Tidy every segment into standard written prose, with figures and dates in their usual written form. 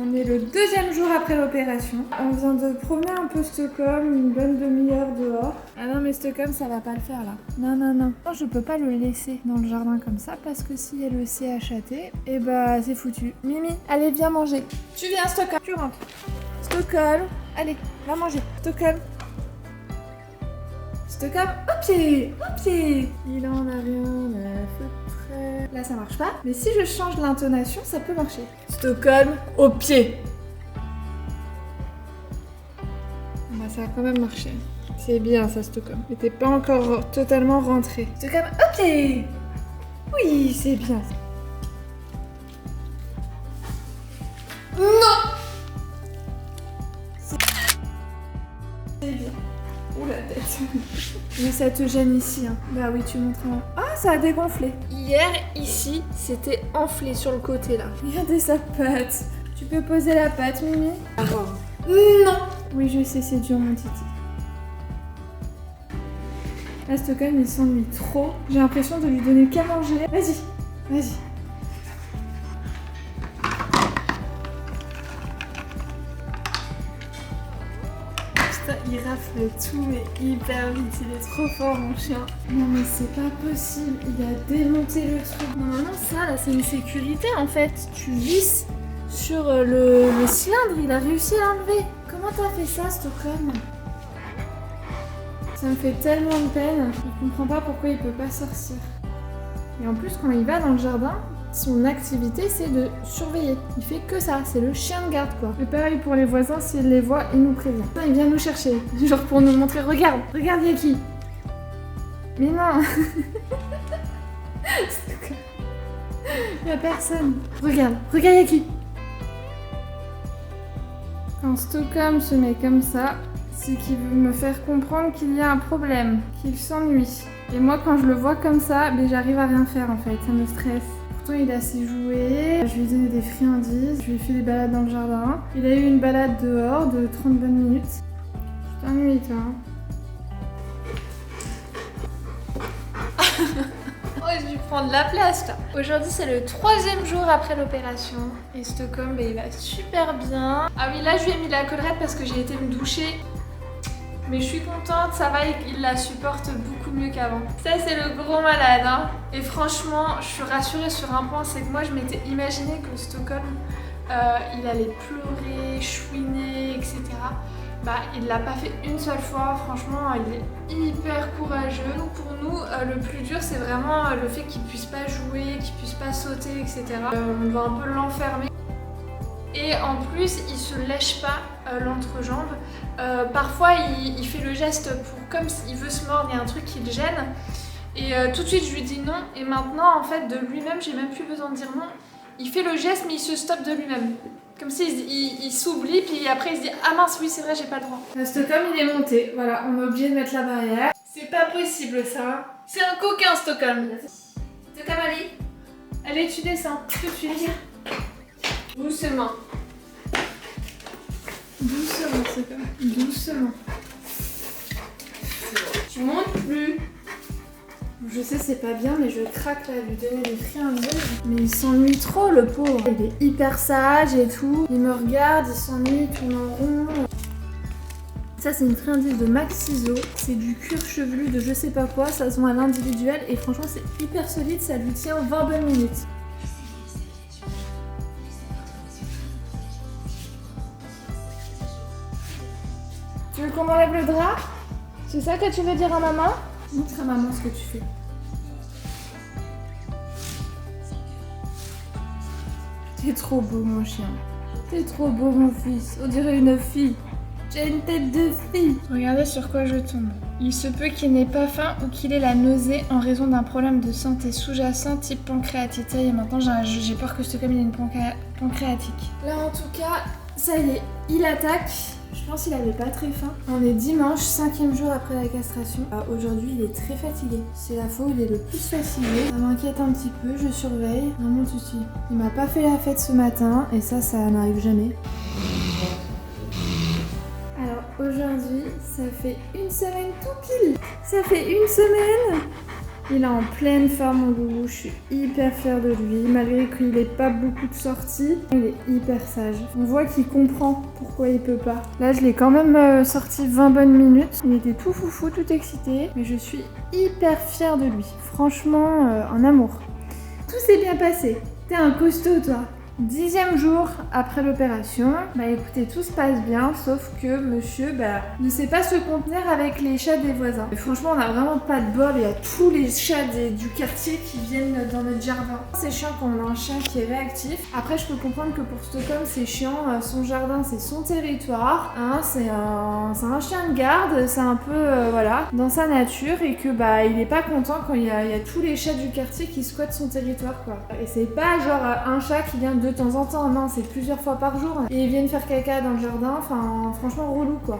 On est le 2e jour après l'opération. On vient de promener un peu Stockholm, une bonne demi-heure dehors. Ah non mais Stockholm ça va pas le faire là. Non. Non, je peux pas le laisser dans le jardin comme ça parce que si elle le CHAT, et bah c'est foutu. Mimi, allez viens manger. Tu viens Stockholm, tu rentres. Stockholm, allez, va manger. Stockholm. Stockholm, au pied. Il en a rien à foutre. Là ça marche pas, mais si je change l'intonation, ça peut marcher. Stockholm, au pied. Bah ça a quand même marché. C'est bien ça Stockholm. Mais t'es pas encore totalement rentré. Stockholm, au pied. Oui, c'est bien. Non. C'est bien. Ouh la tête. Mais ça te gêne ici, hein. Bah oui, tu montres un... Ah, ça a dégonflé. Hier, ici, c'était enflé sur le côté, là. Regardez sa patte. Tu peux poser la patte, Mimi? Non. Oui, je sais, c'est dur, mon titi. Là, Stockholm, il s'ennuie trop. J'ai l'impression de lui donner qu'à manger. Vas-y. Il rafle tout mais hyper vite, il est trop fort mon chien. Non mais c'est pas possible, il a démonté le truc. Normalement ça là c'est une sécurité en fait. Tu visses sur le cylindre, il a réussi à l'enlever. Comment t'as fait ça Stockholm? Ça me fait tellement de peine, je comprends pas pourquoi il peut pas sortir. Et en plus quand il va dans le jardin, son activité c'est de surveiller. Il fait que ça, c'est le chien de garde quoi. Et pareil pour les voisins, s'il les voit, il nous prévient. Il vient nous chercher, genre pour nous montrer, regarde, y'a qui? Mais non. Y'a personne. Regarde, y'a qui? Quand Stockholm se met comme ça, c'est qu'il veut me faire comprendre qu'il y a un problème, qu'il s'ennuie. Et moi quand je le vois comme ça, ben, j'arrive à rien faire en fait, ça me stresse. Il a ses jouets, je lui ai donné des friandises, je lui ai fait des balades dans le jardin. Il a eu une balade dehors de 30 bonnes minutes. Tu t'ennuies toi Oh, je vais prendre la place là. Aujourd'hui c'est le 3e jour après l'opération. Et Stockholm, il va super bien. Ah oui, là je lui ai mis de la collerette parce que j'ai été me doucher. Mais je suis contente, ça va, il la supporte beaucoup mieux qu'avant. Ça c'est le gros malade hein. Et franchement, je suis rassurée sur un point, c'est que moi je m'étais imaginé que Stockholm, il allait pleurer, chouiner, etc. Bah il l'a pas fait une seule fois, franchement il est hyper courageux. Donc pour nous, le plus dur c'est vraiment le fait qu'il puisse pas jouer, qu'il puisse pas sauter, etc. On va un peu l'enfermer. Et en plus, il se lèche pas l'entrejambe. Parfois, il fait le geste pour comme s'il veut se mordre, il y a un truc qui le gêne. Et tout de suite, je lui dis non. Et maintenant, en fait, de lui-même, j'ai même plus besoin de dire non. Il fait le geste, mais il se stoppe de lui-même. Comme s'il s'oublie, puis après, il se dit ah mince, oui, c'est vrai, j'ai pas le droit. Stockholm, il est monté. Voilà, on est obligé de mettre la barrière. C'est pas possible, ça. C'est un coquin, Stockholm. Stockholm, allez, tu descends. Tout de suite. Doucement. Doucement. Tu montes plus. Je sais c'est pas bien mais je craque là, lui donner des friandises. Mais il s'ennuie trop le pauvre. Il est hyper sage et tout. Il me regarde, il s'ennuie, il tourne en rond. Ça c'est une friandise de Max Ciseaux. C'est du cuir chevelu de je sais pas quoi. Ça se vend à l'individuel et franchement c'est hyper solide. Ça lui tient 20 bonnes minutes. Tu veux qu'on enlève le drap? C'est ça que tu veux dire à maman? Montre à maman ce que tu fais. T'es trop beau mon chien. T'es trop beau mon fils. On dirait une fille. J'ai une tête de fille. Regardez sur quoi je tombe. Il se peut qu'il n'ait pas faim ou qu'il ait la nausée en raison d'un problème de santé sous-jacent type pancréatite. Et maintenant j'ai peur que Stockholm ait une pancréatique. Là en tout cas, ça y est, il attaque. Je pense qu'il avait pas très faim. On est dimanche, 5e jour après la castration. Aujourd'hui, il est très fatigué. C'est la fois où il est le plus fatigué. Ça m'inquiète un petit peu, je surveille. Non, mon touti. Il m'a pas fait la fête ce matin et ça n'arrive jamais. Alors aujourd'hui, ça fait une semaine tout pile. Ça fait une semaine Il est en pleine forme, mon loulou. Je suis hyper fière de lui. Malgré qu'il n'ait pas beaucoup de sorties, il est hyper sage. On voit qu'il comprend pourquoi il peut pas. Là, je l'ai quand même sorti 20 bonnes minutes. Il était tout foufou, tout excité. Mais je suis hyper fière de lui. Franchement, un amour. Tout s'est bien passé. T'es un costaud, toi. 10e jour après l'opération, bah écoutez, tout se passe bien, sauf que monsieur ne sait pas se contenir avec les chats des voisins. Et franchement, on a vraiment pas de bol, il y a tous les chats du quartier qui viennent dans notre jardin. C'est chiant quand on a un chien qui est réactif. Après, je peux comprendre que pour Stockholm, c'est chiant, son jardin, c'est son territoire, hein, c'est un chien de garde, c'est un peu, voilà, dans sa nature, et que il est pas content quand il y a tous les chats du quartier qui squattent son territoire, quoi. Et c'est pas genre un chat qui vient de temps en temps, non, c'est plusieurs fois par jour. Et ils viennent faire caca dans le jardin, enfin franchement relou quoi.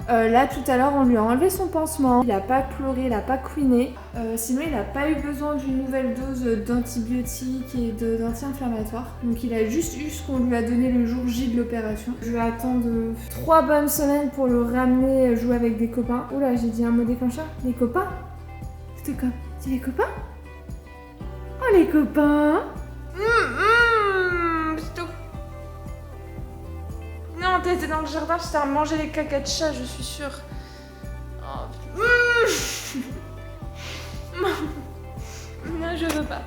Là tout à l'heure on lui a enlevé son pansement, il a pas pleuré, il a pas couiné, sinon il a pas eu besoin d'une nouvelle dose d'antibiotiques et d'anti-inflammatoires. Donc il a juste eu ce qu'on lui a donné le jour J de l'opération. Je vais attendre 3 bonnes semaines pour le ramener jouer avec des copains. Oula, j'ai dit un mot déclencheur. Les copains? C'était quoi? C'est les copains? Oh les copains! Non, t'étais dans le jardin, je t'ai mangé les caca de chat, je suis sûre. Oh. Non, je veux pas.